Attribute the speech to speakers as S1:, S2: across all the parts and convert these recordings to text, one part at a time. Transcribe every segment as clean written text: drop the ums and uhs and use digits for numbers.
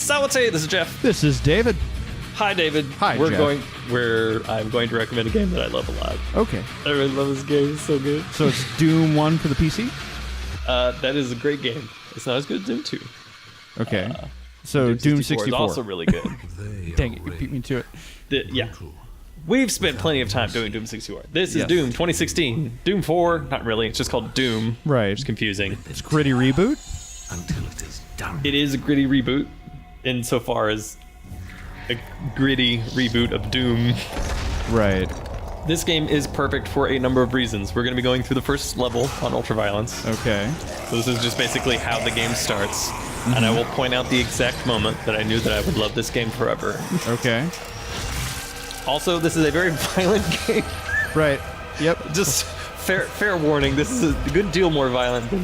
S1: Salute, this is Jeff.
S2: This is David.
S1: Hi, David.
S2: Hi, Jeff.
S1: I'm going to recommend a game that I love a lot.
S2: Okay.
S1: I really love this game. It's so good.
S2: So it's Doom 1 for the PC?
S1: That is a great game. It's not as good as Doom 2.
S2: Okay. So Doom 64
S1: is also really good.
S2: Dang it, you beat me to it.
S1: Yeah. We've spent plenty of time doing Doom 64. This is
S2: Yes.
S1: Doom 2016. Doom 4, not really. It's just called Doom.
S2: Right.
S1: It's confusing.
S2: It's gritty reboot?
S3: Until it is done.
S1: It is a gritty reboot insofar as a gritty reboot of Doom.
S2: Right.
S1: This game is perfect for a number of reasons. We're going to be going through the first level on Ultraviolence.
S2: Okay.
S1: So this is just basically how the game starts. And I will point out the exact moment that I knew that I would love this game forever.
S2: Okay.
S1: Also, this is a very violent game.
S2: Right. Yep.
S1: Just fair warning, this is a good deal more violent than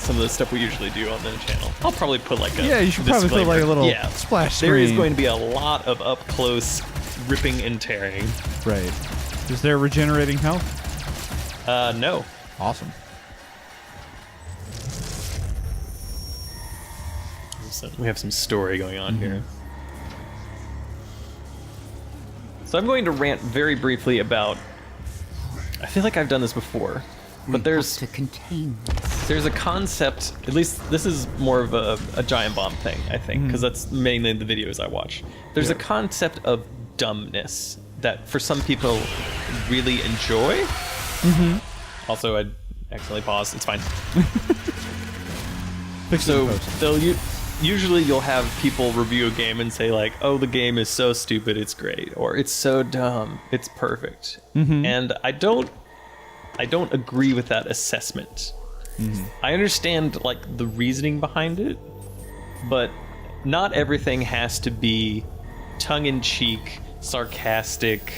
S1: some of the stuff we usually do on the channel. I'll probably put like a
S2: Yeah, you should probably put like a little
S1: yeah.
S2: splash screen.
S1: There is going to be a lot of up close ripping and tearing.
S2: Right. Is there regenerating health?
S1: No.
S2: Awesome.
S1: So we have some story going on here. So I'm going to rant very briefly about. I feel like I've done this before, but there's
S4: to contain.
S1: a concept. At least this is more of a Giant Bomb thing, I think, because that's mainly the videos I watch. There's a concept of dumbness that for some people really enjoy. Also, I accidentally paused. It's fine. So usually you'll have people review a game and say like, "Oh, the game is so stupid, it's great," or "It's so dumb, it's perfect." And I don't agree with that assessment. I understand like the reasoning behind it, but not everything has to be tongue-in-cheek, sarcastic,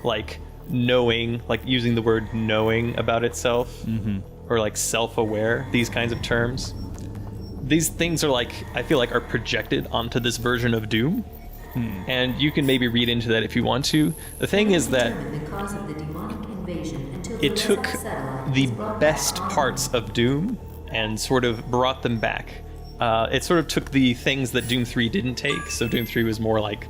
S1: like knowing, like using the word knowing about itself, or like self-aware. These kinds of terms. These things are like, I feel like, are projected onto this version of Doom, and you can maybe read into that if you want to. The thing is that it took the best parts of Doom and sort of brought them back. It sort of took the things that Doom 3 didn't take, so Doom 3 was more like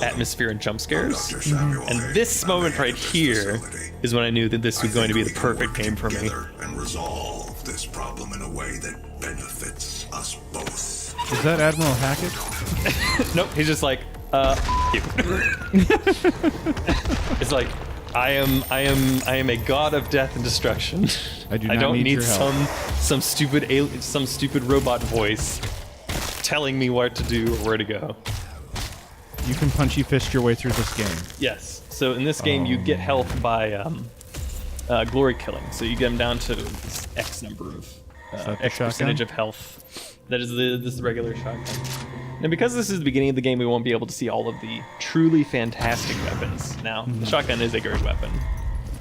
S1: atmosphere and jump scares. And this moment right here is when I knew that this was going to be the perfect game for me.
S3: And resolve this problem in a way that benefits us both.
S2: Is that Admiral Hackett?
S1: Nope, he's just like, you. It's like, I am a god of death and destruction.
S2: I do
S1: I
S2: not
S1: don't
S2: need
S1: need
S2: your help.
S1: some stupid robot voice telling me what to do or where to go.
S2: You can punchy fist your way through this game.
S1: Yes. So in this game, you get health by glory killing. So you get them down to X number of
S2: that the
S1: X percentage
S2: shotgun?
S1: of health. That is this regular shotgun. And because this is the beginning of the game, we won't be able to see all of the truly fantastic weapons. Now, the shotgun is a great weapon,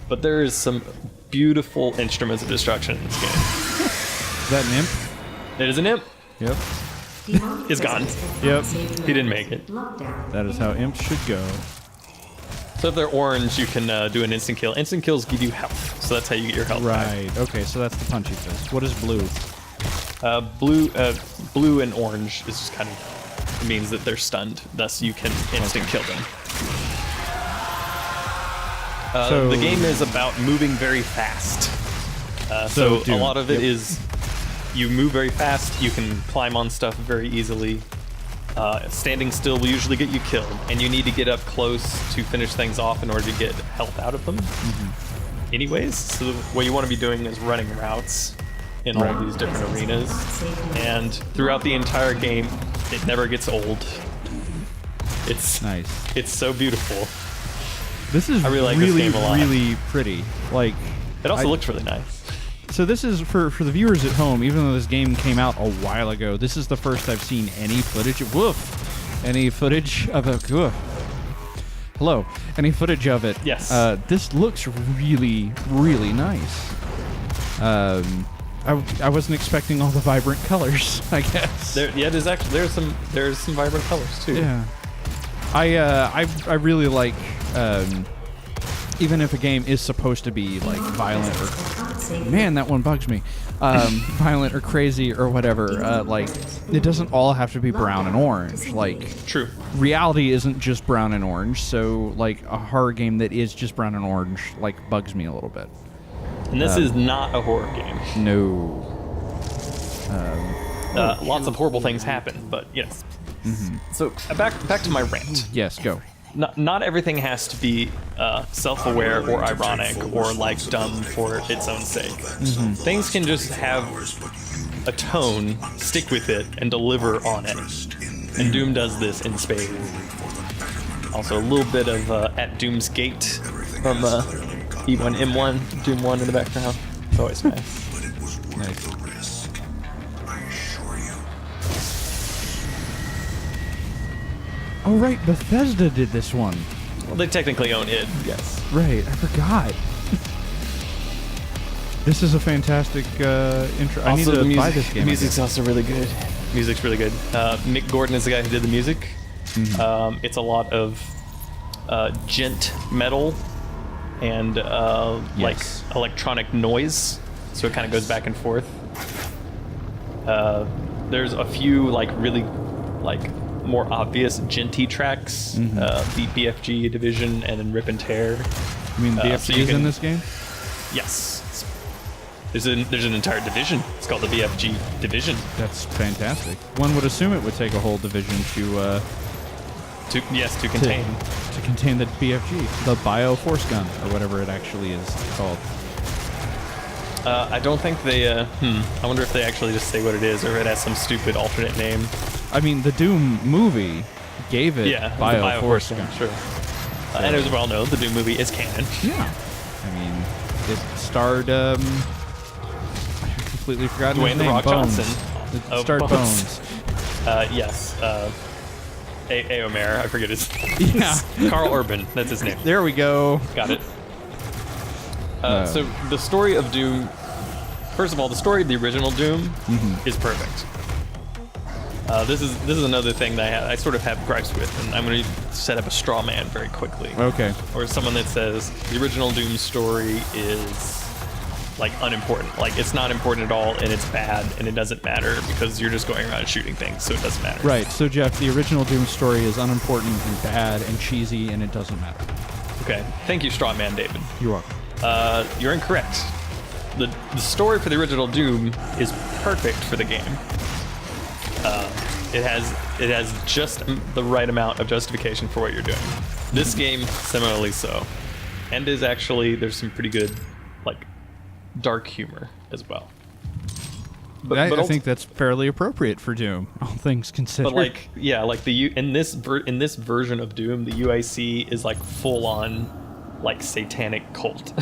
S1: but there is some beautiful instruments of destruction in this game.
S2: Is that an imp?
S1: It is an imp.
S2: Yep.
S1: It's gone.
S2: Yep.
S1: He didn't make it.
S2: That is how imps should go.
S1: So if they're orange, you can do an instant kill. Instant kills give you health, so that's how you get your health back.
S2: Right. Okay, so that's the punchy fist. What is blue?
S1: Blue and orange is just kind of means that they're stunned. Thus, you can instant kill them.
S2: So-
S1: The game is about moving very fast.
S2: So
S1: So a
S2: Doom.
S1: lot of it
S2: Yep.
S1: is you move very fast. You can climb on stuff very easily. Standing still will usually get you killed, and you need to get up close to finish things off in order to get health out of them. Anyways, so what you want to be doing is running routes in all of these different arenas, and throughout the entire game, it never gets old. It's
S2: Nice.
S1: It's so beautiful.
S2: This is
S1: I really like this game a lot.
S2: really pretty. Like,
S1: It also
S2: I-
S1: looks really nice.
S2: so this is for the viewers at home. Even though this game came out a while ago, this is the first I've seen any footage of. Any footage of a. Hello. Any footage of it?
S1: Yes.
S2: This looks really, really nice. I wasn't expecting all the vibrant colors. I guess.
S1: There's some vibrant colors too.
S2: Yeah. I really like even if a game is supposed to be like violent or man, that one bugs me, violent or crazy or whatever, like it doesn't all have to be brown and orange. Like
S1: True.
S2: reality isn't just brown and orange, so like a horror game that is just brown and orange like bugs me a little bit.
S1: And this is not a horror game.
S2: No.
S1: Lots of horrible things happen, but yes. So back to my rant.
S2: Yes, go.
S1: Not everything has to be self-aware or ironic or like dumb for its own sake. Things can just have a tone, stick with it, and deliver on it. And Doom does this in spades. Also, a little bit of at Doom's Gate from E1M1, Doom 1 in the background. It's always nice.
S2: Nice. Oh right, Bethesda did this one.
S1: Well, they technically own it, yes.
S2: Right, I forgot. This is a fantastic intro. I need
S1: Also,
S2: to buy this game.
S1: The music's also really good. Music's really good. Mick Gordon is the guy who did the music. It's a lot of gent metal and like electronic noise, so it kind of goes back and forth. There's a few like really like more obvious genty tracks, the BFG Division and then Rip and Tear.
S2: I mean, BFG
S1: so you
S2: is in
S1: can-
S2: this game?
S1: Yes. There's an entire division. It's called the BFG Division.
S2: That's fantastic. One would assume it would take a whole division to
S1: contain.
S2: to contain the BFG, the Bio Force Gun, or whatever it actually is called.
S1: I don't think they. I wonder if they actually just say what it is, or it has some stupid alternate name.
S2: I mean, the Doom movie gave it
S1: Yeah, the
S2: Bio Force Gun.
S1: Sure. And as well known, the Doom movie is canon.
S2: Yeah. I mean, it starred. I completely forgot his
S1: Dwayne The
S2: name.
S1: Rock
S2: Bones.
S1: Johnson.
S2: It
S1: Oh,
S2: starred
S1: Bones.
S2: Bones.
S1: Yes. Aomer, I forget his.
S2: Yeah.
S1: Carl Urban. That's his name.
S2: There we go.
S1: Got it. So the story of Doom. First of all, the story of the original Doom is perfect. This is another thing that I sort of have gripes with, and I'm going to set up a straw man very quickly.
S2: Okay.
S1: Or someone that says the original Doom story is like unimportant. Like it's not important at all, and it's bad, and it doesn't matter because you're just going around shooting things, so it doesn't matter.
S2: Right. So Jeff, the original Doom story is unimportant and bad and cheesy, and it doesn't matter.
S1: Okay. Thank you, straw man David.
S2: You're welcome.
S1: You're incorrect. The story for the original Doom is perfect for the game. It has just the right amount of justification for what you're doing. This game, similarly so, and is actually there's some pretty good like dark humor as well.
S2: I think that's fairly appropriate for Doom, all things considered.
S1: But like yeah, like in this version of Doom, the UIC is like full on like satanic cult.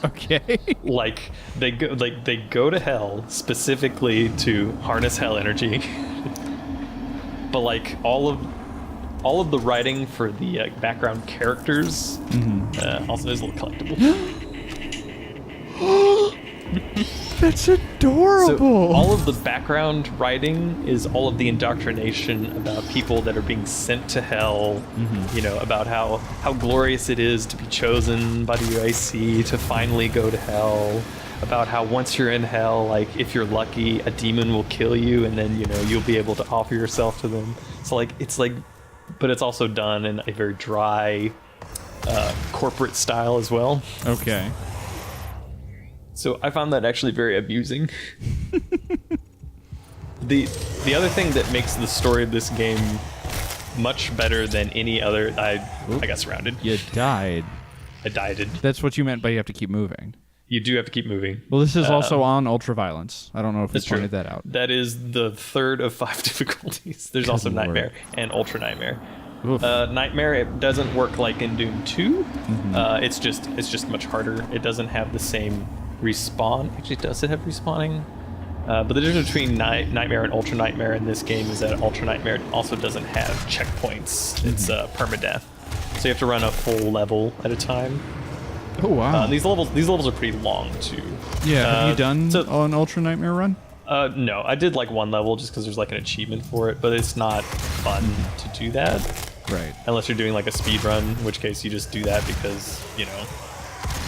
S2: Okay.
S1: Like they go to hell specifically to harness hell energy. But like all of the writing for the background characters also is a little collectible.
S2: That's adorable.
S1: So all of the background writing is all of the indoctrination about people that are being sent to hell. You know, about how glorious it is to be chosen by the UIC to finally go to hell. About how once you're in hell, like if you're lucky, a demon will kill you, and then you'll be able to offer yourself to them. So like it's like, but it's also done in a very dry, corporate style as well.
S2: Okay.
S1: So I found that actually very amusing. The other thing that makes the story of this game much better than any other, I got surrounded.
S2: You died.
S1: I died.
S2: That's what you meant by you have to keep moving.
S1: You do have to keep moving.
S2: Well, this is also on Ultraviolence. I don't know if you
S1: That's true.
S2: pointed that out.
S1: That is the third of 5 difficulties. There's also
S2: Good lord.
S1: Nightmare and Ultra Nightmare.
S2: Oof.
S1: Nightmare, it doesn't work like in Doom 2. It's just much harder. It doesn't have the same respawn. Actually, does it have respawning? But the difference between Nightmare and Ultra Nightmare in this game is that Ultra Nightmare also doesn't have checkpoints. It's permadeath. So you have to run a full level at a time.
S2: Oh wow.
S1: These levels are pretty long too.
S2: Yeah, have you done
S1: so-
S2: an Ultra Nightmare run?
S1: No, I did like one level just because there's like an achievement for it, but it's not fun to do that.
S2: Right.
S1: Unless you're doing like a speed run, in which case you just do that because, you know,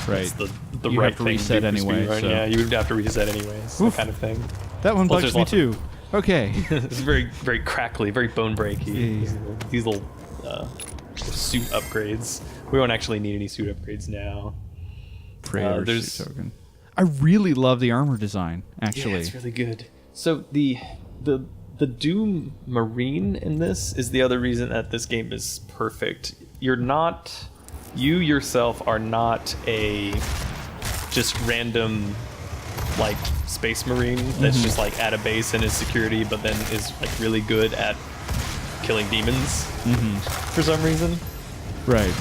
S2: Right.
S1: it's the
S2: You
S1: right
S2: have to
S1: thing
S2: reset
S1: to do for
S2: anyway,
S1: speedrun.
S2: so-
S1: Yeah, you would have to reset anyways, that
S2: Oof.
S1: kind of thing.
S2: That one
S1: Plus,
S2: bugs
S1: there's
S2: me
S1: lots of-
S2: too. Okay.
S1: It's very, very crackly, very bone breaky.
S2: Yeah.
S1: These little suit upgrades. We won't actually need any suit upgrades now.
S2: Praetor
S1: there's-
S2: suit token. I really love the armor design, actually.
S1: Yeah, it's really good. So the Doom Marine in this is the other reason that this game is perfect. You yourself are not a just random like space marine that's just like at a base and is security, but then is like really good at killing demons for some reason.
S2: Right.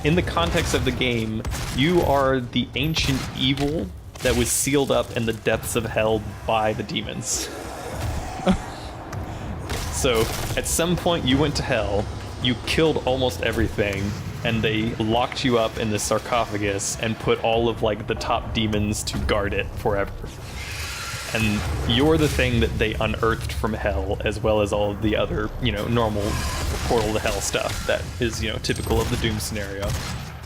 S1: In the context of the game, you are the ancient evil that was sealed up in the depths of hell by the demons. So, at some point you went to hell, you killed almost everything, and they locked you up in this sarcophagus and put all of like the top demons to guard it forever. And you're the thing that they unearthed from hell, as well as all of the other, you know, normal portal to hell stuff that is, you know, typical of the Doom scenario.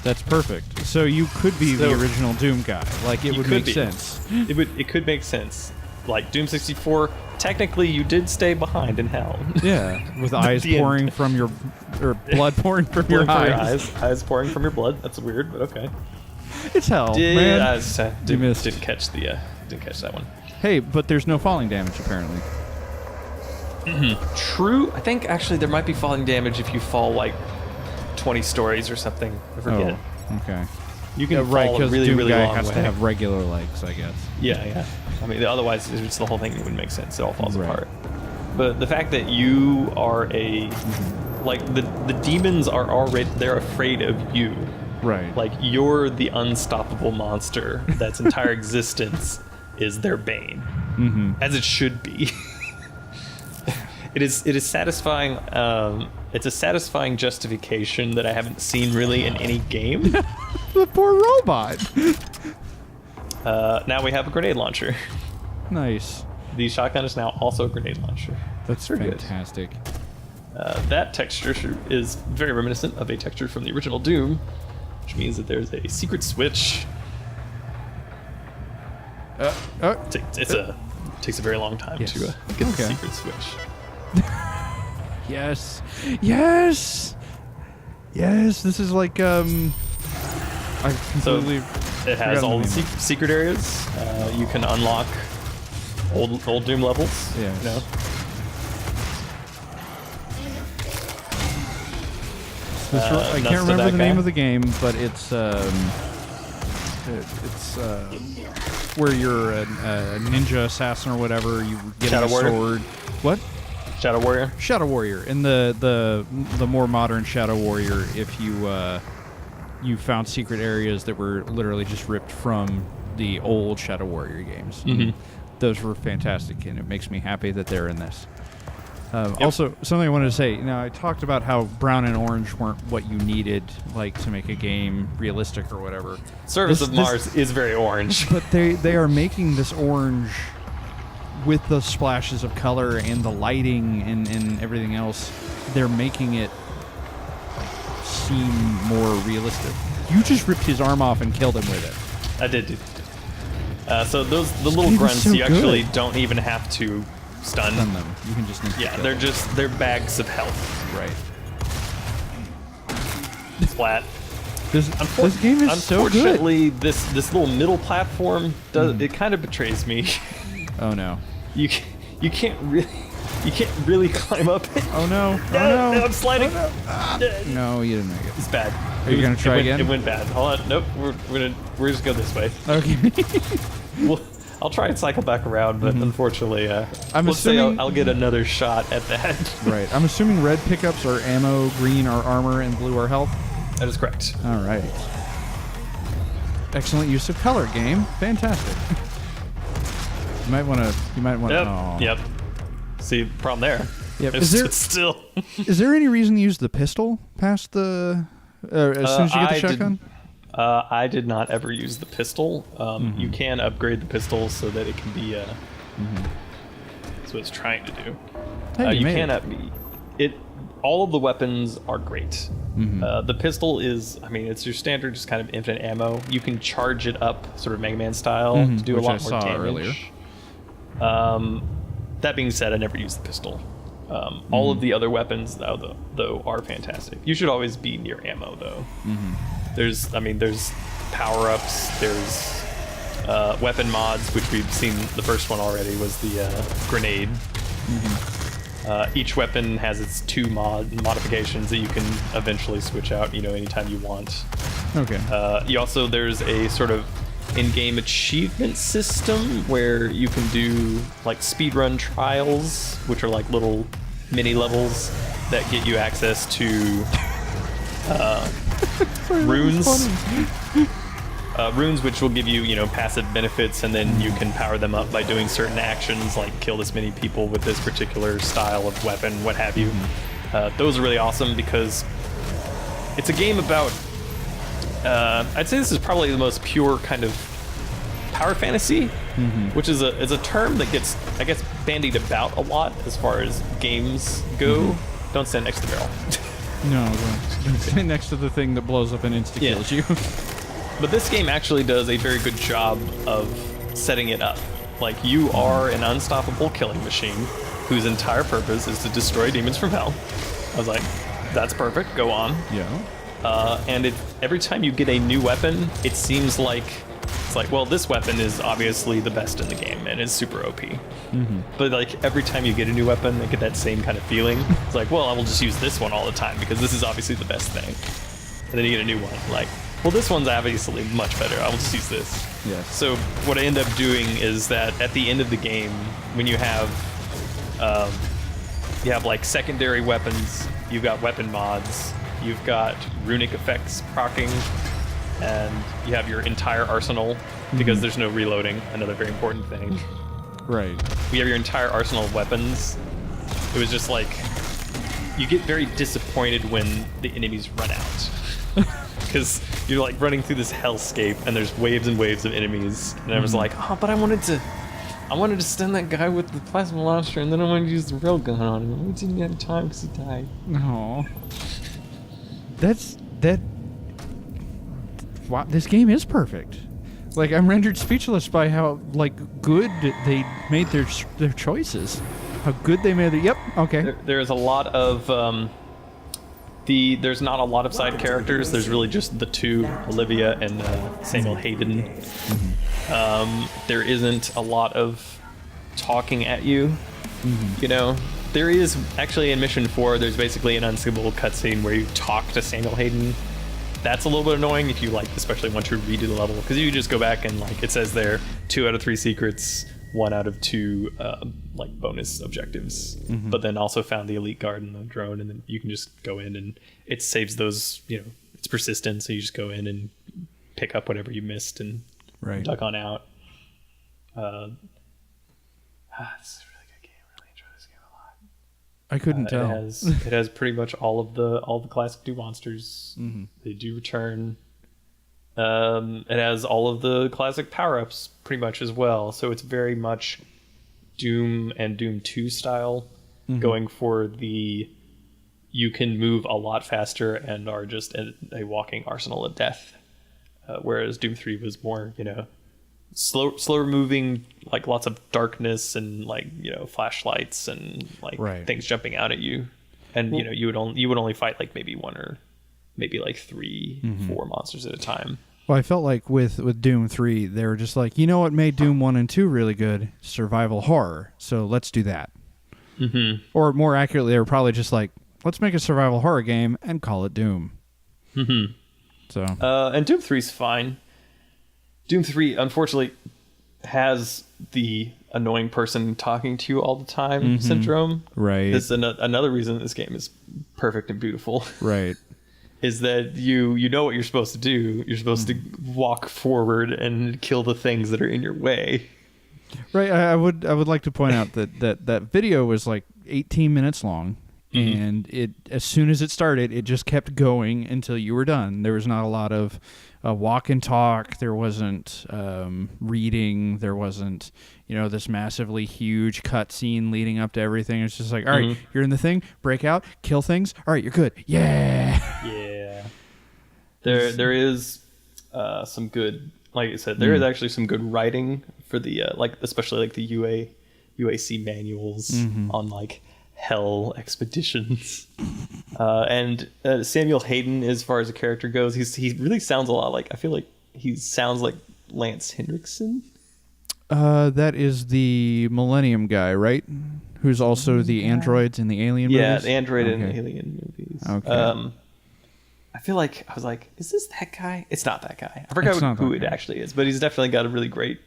S2: That's perfect. So you could be the
S1: So-
S2: original Doom guy. Like, it
S1: You
S2: would
S1: could
S2: make
S1: be.
S2: sense.
S1: It could make sense. Like Doom 64, technically you did stay behind in hell.
S2: Yeah. With eyes
S1: The end.
S2: pouring from your... Or blood pouring from your
S1: Pouring from
S2: eyes.
S1: eyes pouring from your blood. That's weird, but okay.
S2: It's hell, man.
S1: Didn't
S2: missed.
S1: catch that one.
S2: Hey, but there's no falling damage, apparently.
S1: True. I think actually there might be falling damage if you fall like 20 stories or something. I forget.
S2: Oh, okay.
S1: You can
S2: Yeah, right,
S1: fall a
S2: because
S1: really,
S2: Doom
S1: really
S2: guy
S1: long
S2: has
S1: way.
S2: to have regular legs, I guess.
S1: Yeah. I mean, otherwise, it's the whole thing wouldn't make sense. It all falls
S2: Right.
S1: apart. But the fact that you are like the demons are already, they're afraid of you.
S2: Right.
S1: Like you're the unstoppable monster that's entire existence is their bane, as it should be. It is satisfying. It's a satisfying justification that I haven't seen really in any game.
S2: the poor robot.
S1: Now we have a grenade launcher.
S2: Nice.
S1: The shotgun is now also a grenade launcher.
S2: That's
S1: Very good.
S2: fantastic.
S1: That texture is very reminiscent of a texture from the original Doom, which means that there's a secret switch. Takes a very long time
S2: Yes.
S1: to get the
S2: Okay.
S1: secret switch.
S2: Yes. Yes. Yes. This is like I
S1: So
S2: completely.
S1: it has
S2: forgotten
S1: all
S2: the
S1: the
S2: name.
S1: secret areas. You can unlock old Doom levels.
S2: Yes.
S1: You know?
S2: I
S1: nuts
S2: can't
S1: to
S2: remember
S1: that
S2: the name
S1: guy.
S2: of the game, but it's where you're a ninja assassin or whatever. You get
S1: Shadow
S2: a
S1: Warrior?
S2: sword. What?
S1: Shadow Warrior.
S2: Shadow Warrior. In the more modern Shadow Warrior, if you found secret areas that were literally just ripped from the old Shadow Warrior games. Those were fantastic, and it makes me happy that they're in this. Also, something I wanted to say. Now, I talked about how brown and orange weren't what you needed, like, to make a game realistic or whatever.
S1: Surface
S2: This-
S1: of
S2: this-
S1: Mars is very orange.
S2: But they are making this orange with the splashes of color and the lighting and everything else. They're making it seem more realistic. You just ripped his arm off and killed him with it.
S1: I did do. So the little
S2: game is
S1: grunts
S2: so
S1: you actually
S2: good.
S1: don't even have to stun.
S2: Stun them. You can just
S1: Yeah,
S2: kill
S1: they're
S2: them.
S1: they're bags of health.
S2: right.
S1: Splat.
S2: This game is so good.
S1: Unfortunately, this little middle platform does it kind of betrays me.
S2: Oh no.
S1: You can't really climb up it.
S2: Oh no. Oh
S1: No,
S2: no.
S1: I'm sliding.
S2: No, you didn't make it.
S1: It's bad.
S2: Are you gonna try again?
S1: It went bad. Hold on. Nope. We're just go this way.
S2: Okay.
S1: I'll try and cycle back around, but unfortunately,
S2: I'm
S1: let's say
S2: assuming-
S1: I'll get another shot at that.
S2: Right. I'm assuming red pickups are ammo, green are armor, and blue are health.
S1: That is correct.
S2: All right. Excellent use of color, game. Fantastic. You might want to.
S1: Yep.
S2: Oh.
S1: Yep. See, problem there.
S2: Yep.
S1: It's
S2: Is there
S1: still.
S2: is there any reason to use the pistel past the as soon as you get the
S1: I
S2: shotgun?
S1: I did not ever use the pistol. You can upgrade the pistol so that it can be. That's what it's trying to do.
S2: Hey, you
S1: you
S2: made
S1: can
S2: it.
S1: all of the weapons are great. The pistol is, I mean, it's your standard, just kind of infinite ammo. You can charge it up, sort of Mega Man style, to do a
S2: which
S1: lot
S2: I
S1: more
S2: saw
S1: damage. Earlier. That being said, I never used the pistol. All of the other weapons, though, are fantastic. You should always be near ammo, though. There's power-ups, there's weapon mods, which we've seen. The first one already was the grenade. Each weapon has its 2 modifications that you can eventually switch out, anytime you want.
S2: Okay.
S1: There's a sort of in-game achievement system where you can do like speedrun trials, which are like little mini levels that get you access to runes. Runes, which will give you, passive benefits, and then you can power them up by doing certain actions, like kill this many people with this particular style of weapon, what have you. Those are really awesome because it's a game about, I'd say this is probably the most pure kind of power fantasy, which is a term that gets, I guess, bandied about a lot as far as games go. Don't stand next to the barrel.
S2: No, don't stand next to the thing that blows up and insta-kills you.
S1: But this game actually does a very good job of setting it up. Like, you are an unstoppable killing machine whose entire purpose is to destroy demons from hell. I was like, that's perfect, go on.
S2: Yeah.
S1: And every time you get a new weapon, it seems like, it's like, well, this weapon is obviously the best in the game and is super OP. But like, every time you get a new weapon, I get that same kind of feeling. It's like, well, I will just use this one all the time because this is obviously the best thing. And then you get a new one, like, well, this one's obviously much better. I will just use this.
S2: Yeah.
S1: So what I end up doing is that at the end of the game, when you have like secondary weapons, you've got weapon mods, you've got runic effects proccing, and you have your entire arsenal because there's no reloading. Another very important thing.
S2: Right.
S1: We have your entire arsenal of weapons. It was just like, you get very disappointed when the enemies run out. Because you're like running through this hellscape and there's waves and waves of enemies, and I was like, oh, but I wanted to stun that guy with the plasma launcher, and then I wanted to use the railgun on him. We didn't have time because he died.
S2: No. Wow, this game is perfect. Like, I'm rendered speechless by how good they made their choices. How good they made it. Yep. Okay.
S1: There's a lot of there's not a lot of side characters. There's really just the 2, Olivia and Samuel Hayden. There isn't a lot of talking at you. There is actually in Mission 4, there's basically an unskippable cutscene where you talk to Samuel Hayden. That's a little bit annoying if you especially want to redo the level, because you just go back and it says there 2 out of 3 secrets, 1 out of 2 bonus objectives, but then also found the elite guard and the drone, and then you can just go in and it saves those, it's persistent, so you just go in and pick up whatever you missed and duck on out. This is a really good game. I really enjoy this game a lot.
S2: I couldn't tell.
S1: It has pretty much all the classic Doom monsters. They do return. It has all of the classic power-ups pretty much as well, so it's very much Doom and Doom 2 style, going for you can move a lot faster and are just a walking arsenal of death, whereas Doom 3 was more, slower moving, lots of darkness and flashlights and things jumping out at you, and you would only fight maybe 1 or maybe 3, 4 monsters at a time.
S2: Well, I felt like with Doom 3, they were just like, what made Doom 1 and 2 really good? Survival horror. So let's do that. Or more accurately, they were probably just like, let's make a survival horror game and call it Doom. So.
S1: And Doom 3's fine. Doom 3, unfortunately, has the annoying person talking to you all the time syndrome.
S2: Right.
S1: This is another reason this game is perfect and beautiful.
S2: Right.
S1: Is that you know what you're supposed to do. You're supposed to walk forward and kill the things that are in your way.
S2: Right. I would like to point out that video was 18 minutes long, And it, as soon as it started, it just kept going until you were done. There was not a lot of walk and talk. There wasn't reading. There wasn't, this massively huge cutscene leading up to everything. It's just like, all right, you're in the thing, break out, kill things. All right, you're good. Yeah.
S1: Yeah. There is some good, like I said, there is actually some good writing for the especially like the UAC manuals on like hell expeditions. And Samuel Hayden, as far as a character goes, he really sounds a lot like, I feel like he sounds like Lance Henriksen.
S2: That is the Millennium guy, right? Who's also the androids in the Alien movies?
S1: Yeah, the android in Alien movies.
S2: Okay.
S1: I feel like I was like, is this that guy? It's not that guy. I forgot who it actually is, but he's definitely got a really great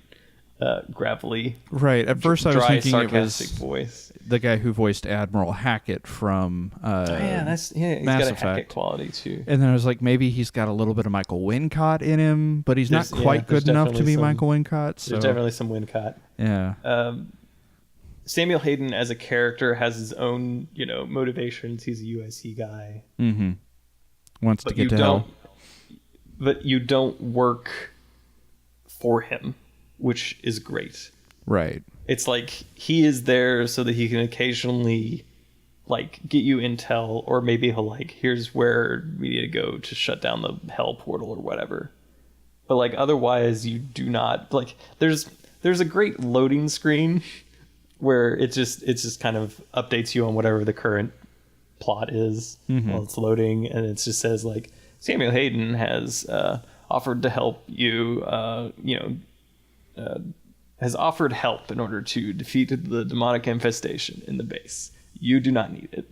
S1: gravelly,
S2: right. At first, I was
S1: dry,
S2: thinking it was
S1: sarcastic voice.
S2: the guy who voiced Admiral Hackett from
S1: He's
S2: Mass
S1: got a
S2: Effect.
S1: Hackett quality too.
S2: And then I was like, maybe he's got a little bit of Michael Wincott in him, but he's not quite good enough to be Michael Wincott. So.
S1: There's definitely some Wincott.
S2: Yeah.
S1: Samuel Hayden as a character has his own, motivations. He's a USC guy.
S2: Mm-hmm. Wants to get to hell.
S1: But you don't work for him, which is great.
S2: Right.
S1: It's like he is there so that he can occasionally like get you intel, or maybe he'll like, here's where we need to go to shut down the hell portal or whatever. But like otherwise you do not like, there's a great loading screen where it just kind of updates you on whatever the current plot is while it's loading, and it just says like, Samuel Hayden has offered to help you, has offered help in order to defeat the demonic infestation in the base. You do not need it.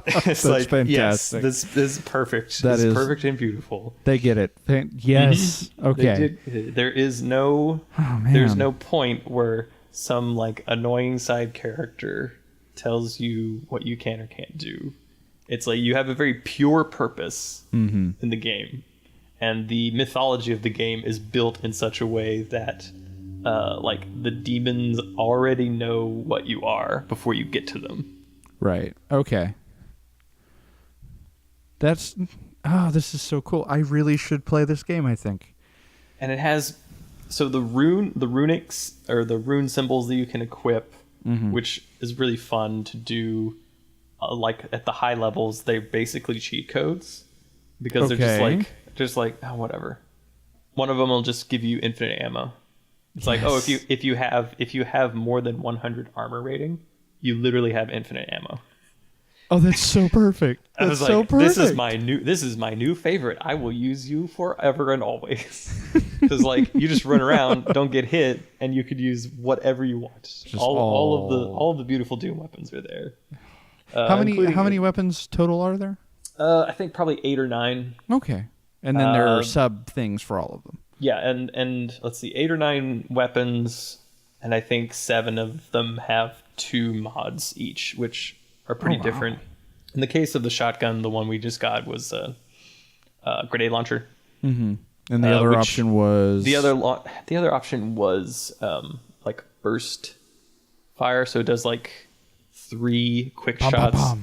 S1: It's
S2: That's
S1: like,
S2: fantastic.
S1: yes, this is perfect.
S2: That
S1: this
S2: is
S1: perfect and beautiful.
S2: They get it. Yes. Okay.
S1: There is no, there's no point where some like annoying side character tells you what you can or can't do. It's like you have a very pure purpose in the game, and the mythology of the game is built in such a way that like the demons already know what you are before you get to them.
S2: Right. Okay. This is so cool. I really should play this game, I think.
S1: And it has, so the runics, or the rune symbols that you can equip, which is really fun to do. Like at the high levels, they're basically cheat codes, because they're just like oh, whatever. One of them will just give you infinite ammo. It's like, oh, if you have more than 100 armor rating, you literally have infinite ammo.
S2: Oh, that's so perfect.
S1: I was like, this is my new favorite. I will use you forever and always. Because like you just run around, don't get hit, and you could use whatever you want. All of the beautiful Doom weapons are there.
S2: How many weapons total are there?
S1: I think probably 8 or 9.
S2: Okay, and then there are sub things for all of them.
S1: Yeah, and let's see, 8 or 9 weapons, and I think 7 of them have 2 mods each, which are pretty different. In the case of the shotgun, the one we just got was a grenade launcher.
S2: Mm-hmm. And the other option was
S1: the other option was like burst fire, so it does like 3 quick shots.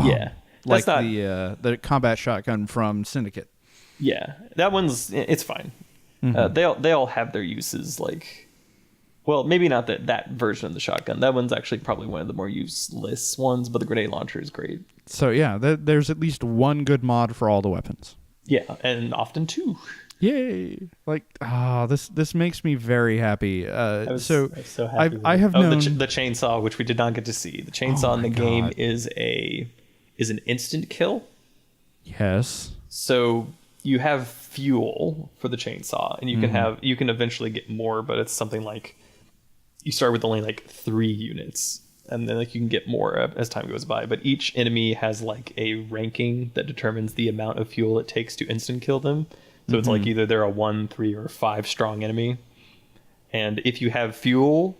S1: Yeah,
S2: like the combat shotgun from Syndicate.
S1: Yeah, that one's, it's fine. They all have their uses. Like, well, maybe not that version of the shotgun. That one's actually probably one of the more useless ones, but the grenade launcher is great.
S2: So yeah, there's at least one good mod for all the weapons.
S1: Yeah, and often 2.
S2: Yay! Like, this makes me very happy. I was so happy. I have known
S1: the chainsaw, which we did not get to see. The chainsaw in the game is an instant kill.
S2: Yes.
S1: So you have fuel for the chainsaw, and you can eventually get more, but it's something like you start with only like 3 units, and then like you can get more as time goes by. But each enemy has like a ranking that determines the amount of fuel it takes to instant kill them. So it's like either they're a 1, 3, or 5 strong enemy, and if you have fuel,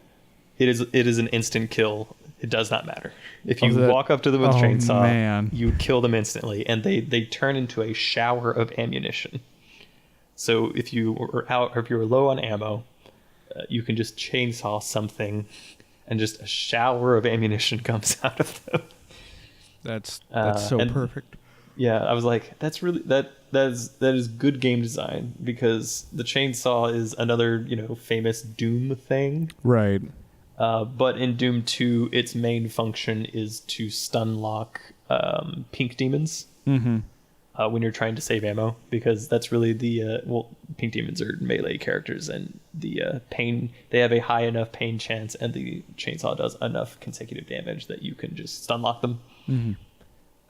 S1: it is an instant kill. It does not matter. If you walk up to them with a chainsaw, you kill them instantly, and they turn into a shower of ammunition. So if you are out, or if you're low on ammo, you can just chainsaw something and just a shower of ammunition comes out of them.
S2: That's so
S1: and-
S2: perfect.
S1: Yeah, I was like, that's really that is good game design, because the chainsaw is another, famous Doom thing.
S2: Right.
S1: But in Doom 2, its main function is to stun lock pink demons when you're trying to save ammo, because that's really the pink demons are melee characters, and the they have a high enough pain chance, and the chainsaw does enough consecutive damage that you can just stun lock them.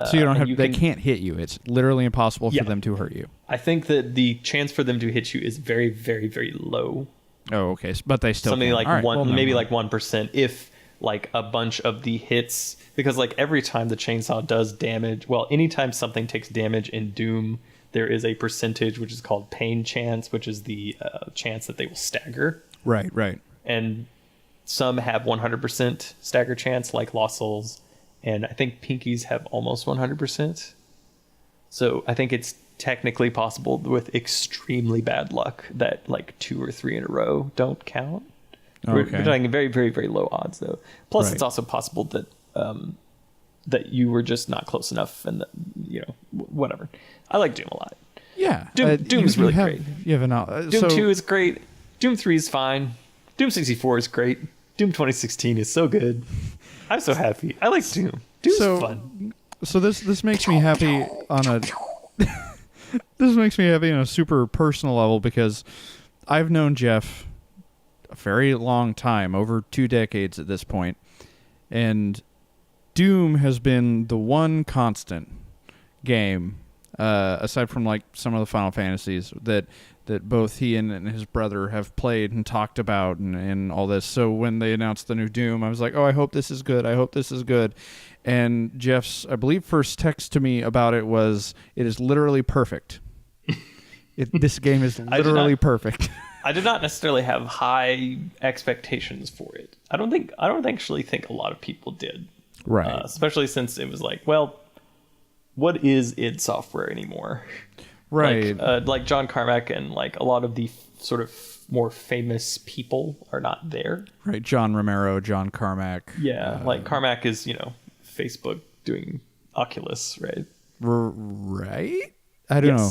S2: So you don't
S1: and
S2: have.
S1: you
S2: They
S1: can-
S2: can't hit you. It's literally impossible
S1: Yeah.
S2: for them to hurt you.
S1: I think that the chance for them to hit you is very, very, very low.
S2: Oh, okay. But they still
S1: Something
S2: can.
S1: like
S2: All right,
S1: one,
S2: well, never
S1: maybe
S2: mind.
S1: like 1%, if like a bunch of the hits, because like every time the chainsaw does damage, well, anytime something takes damage in Doom, there is a percentage which is called pain chance, which is the chance that they will stagger.
S2: Right.
S1: And some have 100% stagger chance, like Lost Souls, and I think Pinkies have almost 100%. So I think it's technically possible with extremely bad luck that like 2 or 3 in a row don't count. We're
S2: Okay.
S1: talking very, very, very low odds though. Plus,
S2: Right.
S1: it's also possible that that you were just not close enough, and that, whatever. I like Doom a lot.
S2: Yeah.
S1: Doom's really great.
S2: You have
S1: Doom 2 is great. Doom 3 is fine. Doom 64 is great. Doom 2016 is so good. I'm so happy. I like Doom. Doom's fun.
S2: So this makes me happy on a this makes me happy on a super personal level, because I've known Jeff a very long time, over 2 decades at this point, and Doom has been the one constant game, aside from like some of the Final Fantasies, that both he and his brother have played and talked about and all this. So when they announced the new Doom, I was like, oh, I hope this is good. I hope this is good. And Jeff's, I believe, first text to me about it was, it is literally perfect. This game is literally perfect.
S1: I did not necessarily have high expectations for it. I don't actually think a lot of people did.
S2: Right.
S1: Especially since it was like, well, what is id Software anymore?
S2: Right.
S1: Like John Carmack and like a lot of the sort of more famous people are not there.
S2: Right. John Romero, John Carmack.
S1: Yeah, like Carmack is, Facebook doing Oculus, right?
S2: Right? I don't know.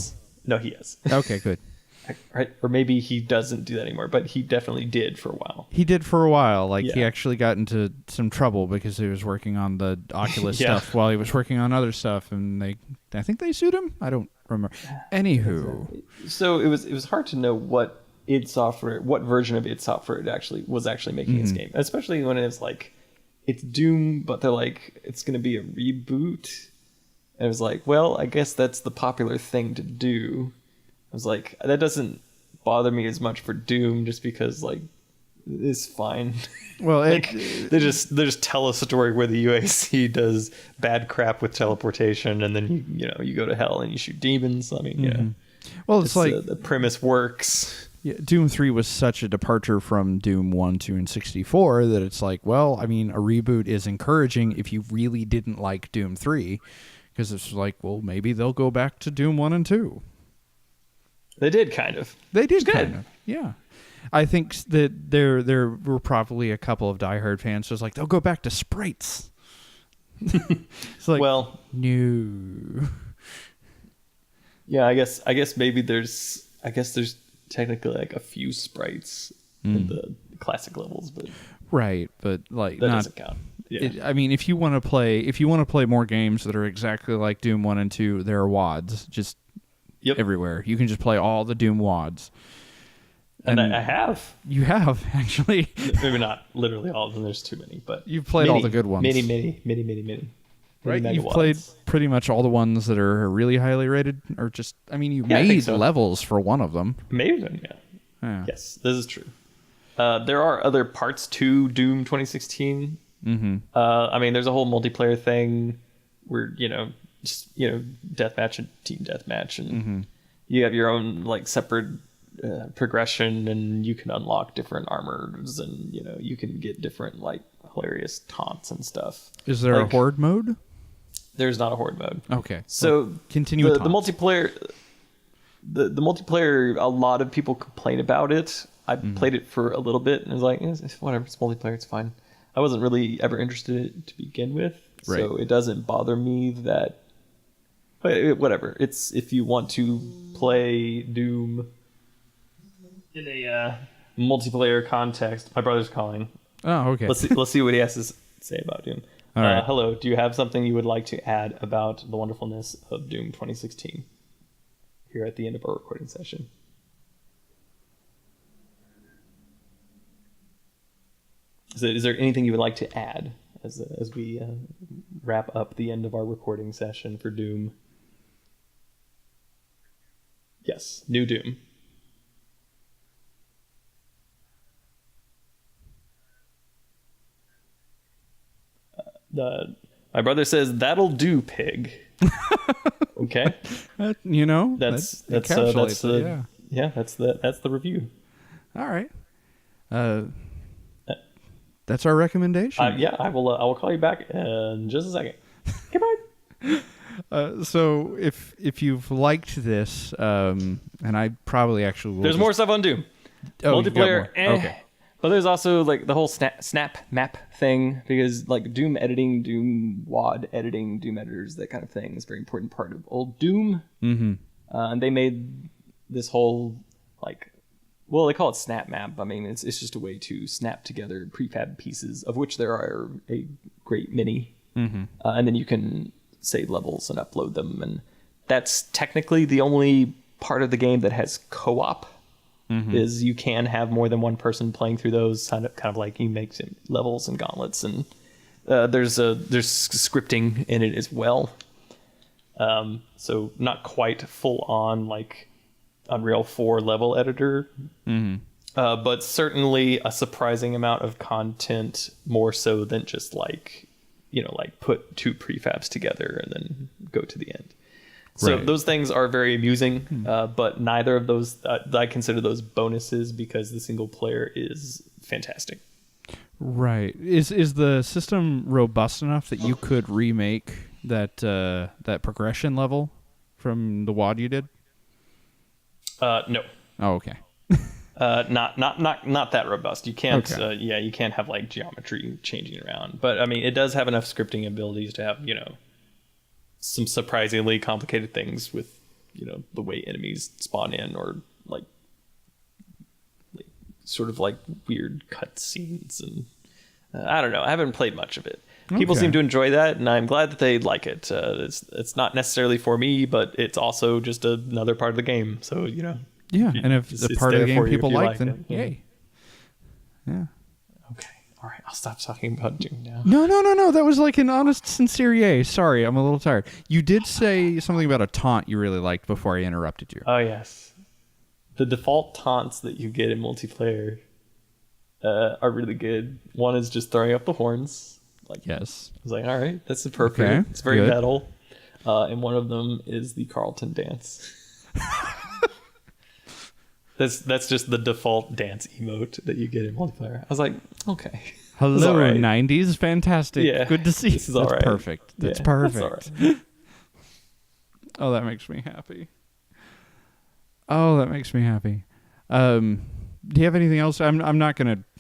S1: No, he is.
S2: Okay, good.
S1: Right? Or maybe he doesn't do that anymore, but he definitely did for a while.
S2: He did for a while. Like, he
S1: Yeah.
S2: actually got into some trouble because he was working on the Oculus
S1: Yeah.
S2: stuff while he was working on other stuff, and I think they sued him? I don't remember. Anywho.
S1: So it was hard to know what version of id Software it actually was making this game, especially when it's like, it's Doom, but they're like, it's going to be a reboot. And it was like, well, I guess that's the popular thing to do. I was like, that doesn't bother me as much for Doom, just because like it's fine.
S2: Well,
S1: Like they just tell a story where the UAC does bad crap with teleportation, and then you go to hell and you shoot demons. I mean,
S2: well, it's like
S1: the premise works.
S2: yeah, Doom 3 was such a departure from Doom 1, 2, and 64 that it's like, well, I mean, a reboot is encouraging if you really didn't like Doom 3, because it's like, well, maybe they'll go back to Doom 1 and 2.
S1: They did kind of.
S2: They did
S1: It's good.
S2: kind of, yeah. I think that there were probably a couple of diehard fans who's like, they'll go back to sprites. It's like,
S1: Well,
S2: no.
S1: yeah, I guess maybe there's technically like a few sprites in the classic levels, but
S2: Right, but like
S1: that
S2: not.
S1: doesn't count. Yeah.
S2: I mean, if you want to play more games that are exactly like Doom 1 and 2, there are WADs just
S1: Yep.
S2: everywhere. You can just play all the Doom WADs.
S1: And I have.
S2: You have, actually.
S1: Maybe not literally all of them. There's too many, but
S2: You've played all the good ones.
S1: Many.
S2: Right?
S1: Many
S2: You've
S1: megawatts.
S2: played pretty much all the ones that are really highly rated, or just, I mean, you
S1: Yeah, I think
S2: made
S1: so.
S2: levels for one of them.
S1: Maybe even, yeah.
S2: Yeah.
S1: Yes, this is true. There are other parts to Doom 2016. Mm-hmm. I mean, there's a whole multiplayer thing where deathmatch and team deathmatch, and you have your own like separate progression, and you can unlock different armors, and you can get different like hilarious taunts and stuff.
S2: Is there
S1: Like,
S2: a horde mode?
S1: There's not a horde mode.
S2: Okay.
S1: So
S2: continue with
S1: the
S2: taunts.
S1: multiplayer. The multiplayer, a lot of people complain about it. I played it for a little bit and was like, it's whatever, it's multiplayer, it's fine. I wasn't really ever interested in it to begin with, so
S2: Right.
S1: it doesn't bother me that. But whatever. It's if you want to play Doom in a multiplayer context. My brother's calling.
S2: Oh, okay.
S1: Let's see what he has to say about Doom.
S2: All right.
S1: Hello. Do you have something you would like to add about the wonderfulness of Doom 2016? Here at the end of our recording session. Is there anything you would like to add as we wrap up the end of our recording session for Doom? Yes, new Doom. My brother says that'll do, pig. Okay,
S2: That's
S1: the
S2: yeah.
S1: that's the review.
S2: All right. That's our recommendation.
S1: Yeah, I will call you back in just a second. Goodbye.
S2: So if you've liked this, and I probably actually will.
S1: There's more stuff on Doom.
S2: Oh, you got
S1: Multiplayer.
S2: more. Okay.
S1: But there's also like the whole snap map thing, because like Doom editing, Doom WAD editing, Doom editors, that kind of thing is a very important part of old Doom.
S2: Mm-hmm.
S1: And they made this whole like, well, they call it snap map. I mean, it's just a way to snap together prefab pieces, of which there are a great many.
S2: Mm-hmm.
S1: And then you can save levels and upload them, and that's technically the only part of the game that has co-op. Mm-hmm. Is you can have more than one person playing through those, kind of like you make levels and gauntlets, and there's scripting in it as well. So not quite full on like Unreal 4 level editor, but certainly a surprising amount of content, more so than just like put two prefabs together and then go to the end. So
S2: Right.
S1: those things are very amusing, but neither of those, I consider those bonuses, because the single player is fantastic.
S2: Right. Is the system robust enough that you could remake that progression level from the WAD you did?
S1: No,
S2: Oh, okay.
S1: not that robust. You can't,
S2: Okay.
S1: you can't have like geometry changing around. But I mean, it does have enough scripting abilities to have, some surprisingly complicated things with, the way enemies spawn in, or like sort of like weird cutscenes, and I don't know. I haven't played much of it. People
S2: Okay.
S1: seem to enjoy that, and I'm glad that they like it. It's not necessarily for me, but it's also just another part of the game. So
S2: Yeah, and if
S1: it's
S2: the part of
S1: there
S2: the game
S1: for you
S2: people
S1: if you
S2: like,
S1: like
S2: then
S1: it. Yeah.
S2: yay. Yeah.
S1: Okay, all right. I'll stop talking about Doom now.
S2: No. That was like an honest, sincere yay. Sorry, I'm a little tired. You did say something about a taunt you really liked before I interrupted you.
S1: Oh yes, the default taunts that you get in multiplayer are really good. One is just throwing up the horns. Like,
S2: Yes.
S1: I was like, all right, that's appropriate.
S2: Okay,
S1: It's very
S2: good.
S1: metal. And one of them is the Carlton dance. That's just the default dance emote that you get in multiplayer. I was like, okay.
S2: Hello,
S1: all right.
S2: 90s. Fantastic.
S1: Yeah,
S2: Good to see.
S1: this is all
S2: That's
S1: right.
S2: perfect. That's
S1: Yeah,
S2: perfect.
S1: all right.
S2: Oh, that makes me happy. Do you have anything else? I'm not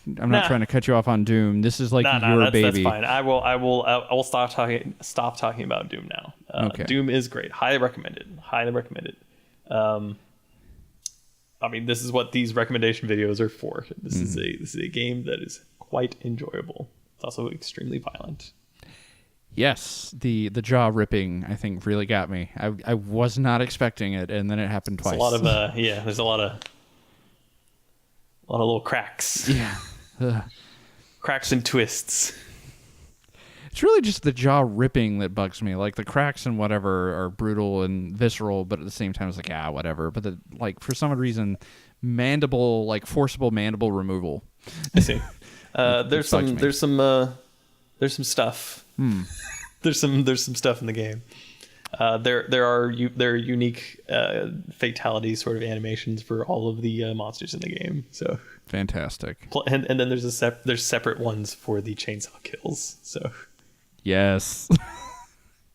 S1: Nah.
S2: trying to cut you off on Doom. This is like your
S1: that's
S2: baby.
S1: fine. I will stop talking about Doom now.
S2: Okay.
S1: Doom is great. Highly recommended. I mean, this is what these recommendation videos are for. This is a game that is quite enjoyable. It's also extremely violent.
S2: Yes, the jaw ripping I think really got me. I was not expecting it, and then it happened twice.
S1: It's a lot of there's a lot of little cracks.
S2: yeah. Ugh.
S1: Cracks and twists.
S2: It's really just the jaw ripping that bugs me. Like the cracks and whatever are brutal and visceral, but at the same time it's like whatever. But for some reason, forcible mandible removal.
S1: I see. There's
S2: bugs me.
S1: some stuff. There's some stuff in the game. There are unique fatality sort of animations for all of the monsters in the game. So
S2: Fantastic.
S1: and then there's separate ones for the chainsaw kills. So
S2: Yes.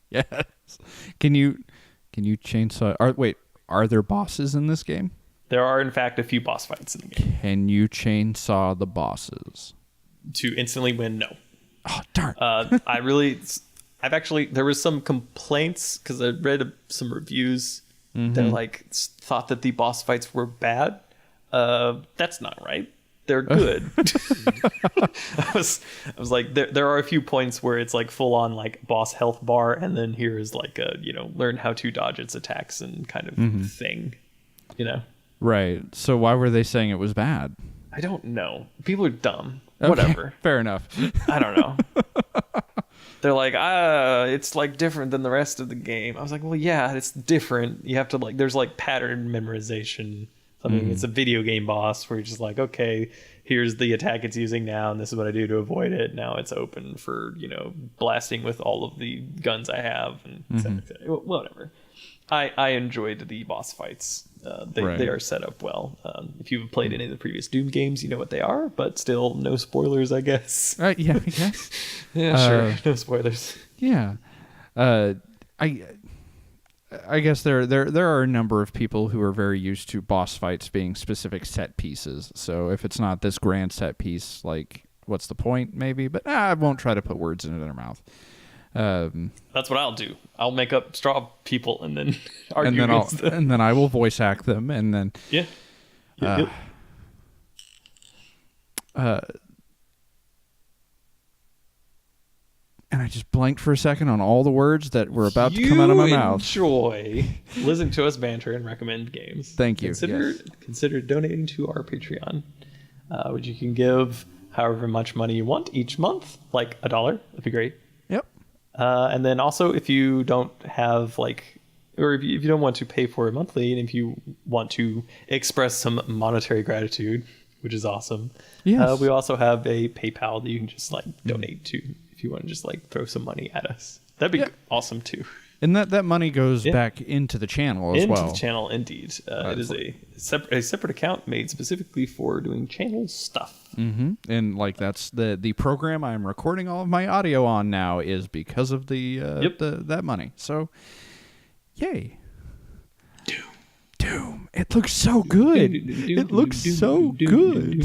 S2: Yes. Can you chainsaw? Are there bosses in this game?
S1: there are in fact a few boss fights in the game.
S2: Can you chainsaw the bosses?
S1: To instantly win, no.
S2: Oh, darn.
S1: I've actually, there was some complaints because I read some reviews that like thought that the boss fights were bad. That's not right. They're good. I was like, there are a few points where it's like full on like boss health bar, and then here is like a, learn how to dodge its attacks and kind of thing,
S2: Right. So why were they saying it was bad?
S1: I don't know. People are dumb.
S2: Okay,
S1: Whatever.
S2: Fair enough.
S1: I don't know. They're like, it's like different than the rest of the game. I was like, well, yeah, it's different. You have to like, there's like pattern memorization. It's a video game boss where you're just like, okay, here's the attack it's using now, and this is what I do to avoid it. Now it's open for, blasting with all of the guns I have, and et cetera, et cetera. Whatever. I enjoyed the boss fights. They are set up well. If you've played any of the previous Doom games, you know what they are, but still, no spoilers, I guess.
S2: Yeah, I guess.
S1: Yeah, sure. No spoilers.
S2: Yeah. I guess there are a number of people who are very used to boss fights being specific set pieces. So if it's not this grand set piece, like, what's the point, maybe? But I won't try to put words into their mouth.
S1: That's what I'll do. I'll make up straw people and then argue against them.
S2: And then I will voice act them, and then...
S1: Yeah.
S2: And I just blanked for a second on all the words that were about to come out of my mouth.
S1: Enjoy listening to us banter and recommend games.
S2: Thank you.
S1: Consider donating to our Patreon, which you can give however much money you want each month, like $1. That'd be great.
S2: Yep.
S1: And then also, if you don't have or if you don't want to pay for it monthly, and if you want to express some monetary gratitude, which is awesome,
S2: yes.
S1: We also have a PayPal that you can just donate to if you want to just throw some money at us. That'd be awesome too.
S2: And that money goes back into the channel as well.
S1: Into the channel, indeed. It is a separate account made specifically for doing channel stuff.
S2: Mm-hmm. And that's the program I'm recording all of my audio on now is because of that money. So, yay. Doom. It looks so good. It looks so good.